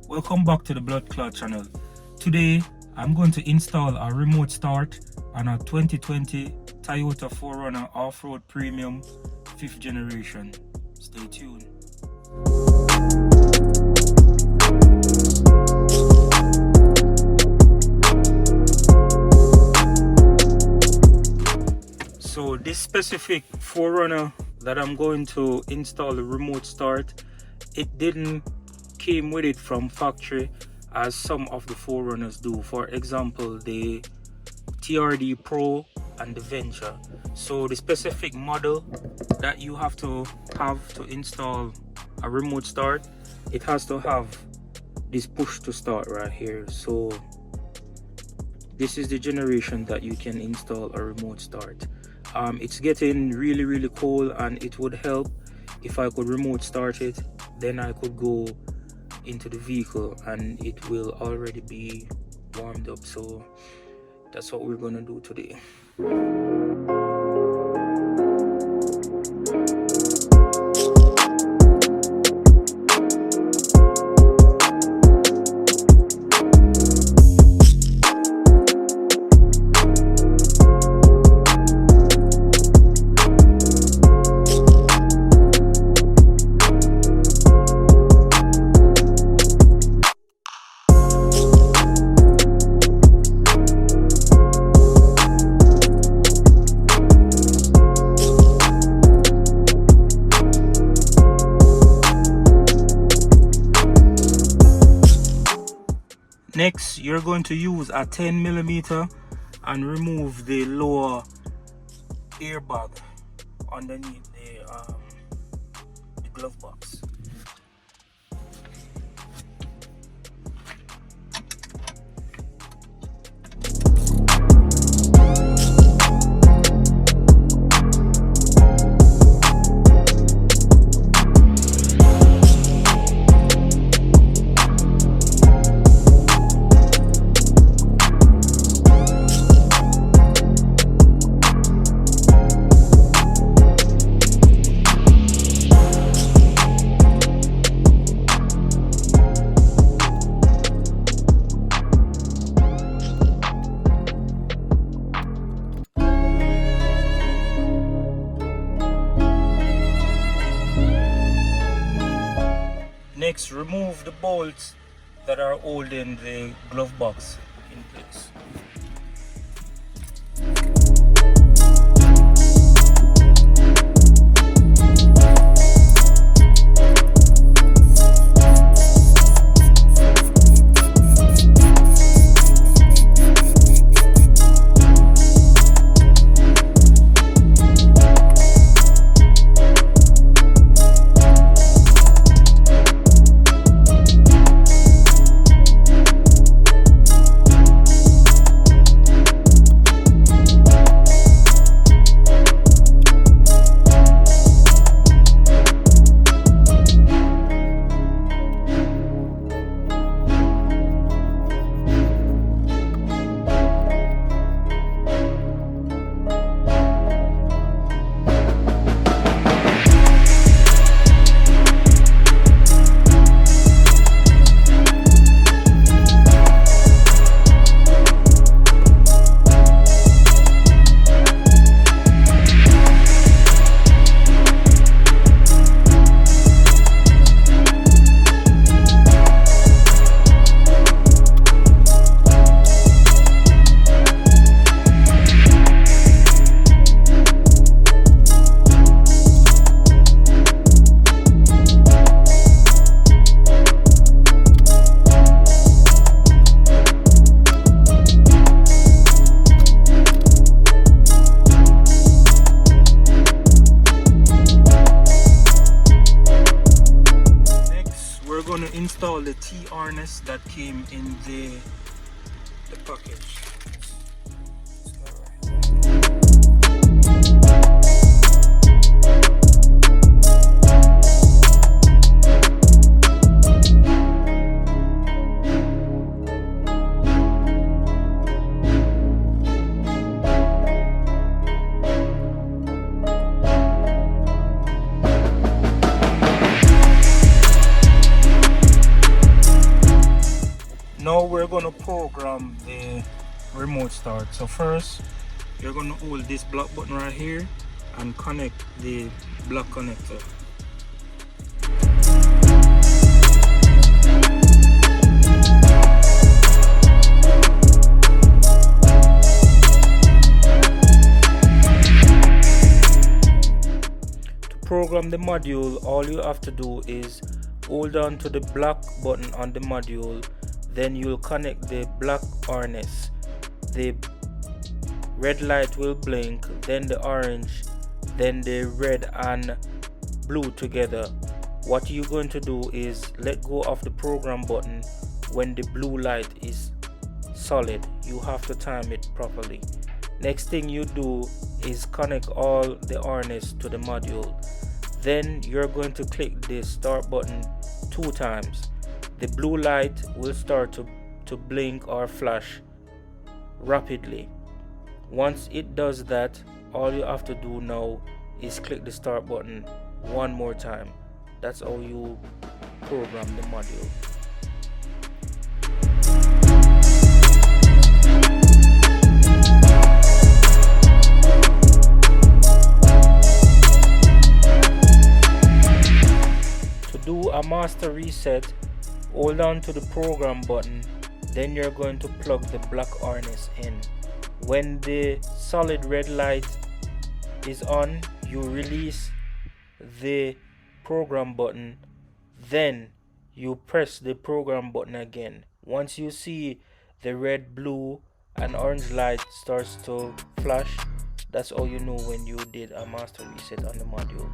Welcome back to the Blood Clot channel. Today I'm going to install a remote start on a 2020 Toyota 4Runner off-road premium 5th generation. Stay tuned. So this specific 4Runner that I'm going to install the remote start, it didn't came with it from factory as some of the 4Runners do. For example, the TRD Pro and the Venture. So the specific model that you have to install a remote start, it has to have this push to start right here. So this is the generation that you can install a remote start. It's getting really cold, and it would help if I could remote start it. Then I could go into the vehicle and it will already be warmed up. So that's what we're gonna do today. Next, you're going to use a 10mm and remove the lower airbag underneath the glove box. Next, remove the bolts that are holding the glove box in place. Install the T-harness that came in the package. Now we're going to program the remote start. So first, you're going to hold this black button right here and connect the black connector. To program the module, all you have to do is hold on to the black button on the module, then you'll connect the black harness. The red light will blink, then the orange, then the red and blue together. What you're going to do is let go of the program button when the blue light is solid. You have to time it properly. Next thing you do is connect all the harness to the module. Then you're going to click the start button 2 times. The blue light will start to blink or flash rapidly. Once it does that, all you have to do now is click the start button 1 more time. That's how you program the module. To do a master reset, hold on to the program button, then you're going to plug the black harness in. When the solid red light is on, you release the program button, then you press the program button again. Once you see the red, blue and orange light starts to flash, that's all you know when you did a master reset on the module.